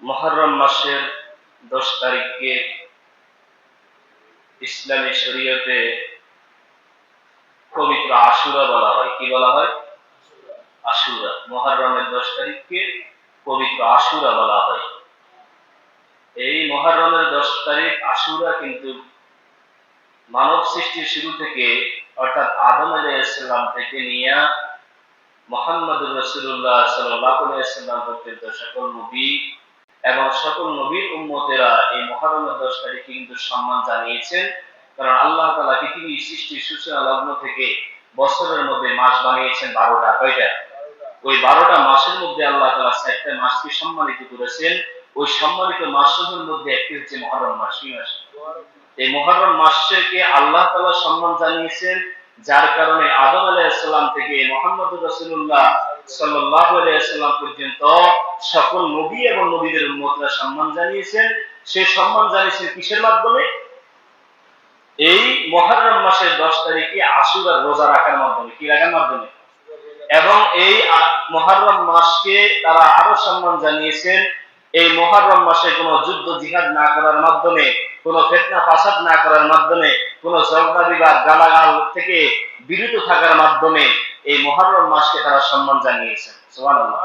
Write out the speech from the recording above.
মুহররম মাসের 10 তারিখকে ইসলামী শরীয়তে পবিত্র আশুরা বলা হয়। কি বলা হয়? আশুরা। মুহররমের 10 তারিখকে পবিত্র আশুরা বলা হয়। এই মুহররমের 10 তারিখ আশুরা কিন্তু মানব সৃষ্টির শুরু থেকে অর্থাৎ আদম আলাইহিস সালাম থেকে নিয়ে মুহাম্মদুর রাসূলুল্লাহ সাল্লাল্লাহু আলাইহি ওয়াসাল্লাম পর্যন্ত সকল নবী এবং সকল নবীর উম্মতেরা এই মুহররমের 10 তারিখে কিন্তু সম্মান জানিয়েছেন। কারণ আল্লাহ তাআলা পৃথিবীর সৃষ্টির সূচনা লগ্ন থেকে বছরের মধ্যে মাস বানিয়েছেন 12টা। কয়টা? ওই 12টা মাসের মধ্যে আল্লাহ তাআলা 4টা মাসকে সম্মানিত করেছেন। ওই সম্মানিত মাসসমূহের মধ্যে একটি হচ্ছে মুহররম মাস। কি মাস? এই মুহররম মাসকে আল্লাহ তাআলা সম্মান জানিয়েছেন, যার কারণে আদম আলাইহিস সালাম থেকে মুহাম্মদুর রাসূলুল্লাহ সাল্লাল্লাহু আলাইহি ওয়াসাল্লাম পর্যন্ত সকল নবী এবং নবীদের উম্মতরা সম্মান জানিয়েছেন। সেই সম্মান জানিয়েছেন কিসের মাধ্যমে? এই মুহররম মাসের 10 তারিখে আশুরার রোজা রাখার মাধ্যমে। কি রাখার মাধ্যমে? এবং এই মুহররম মাসকে তারা আরো সম্মান জানিয়েছেন এই মুহররম মাসে কোনো যুদ্ধ জিহাদ না করার মাধ্যমে, কোনো ফিতনা ফাসাদ না করার মাধ্যমে, কোনো ঝগড়া বিবাদ গালাগাল থেকে বিরত থাকার মাধ্যমে এই মুহররম মাসকে তারা সম্মান জানিয়েছেন। সুবহানাল্লাহ।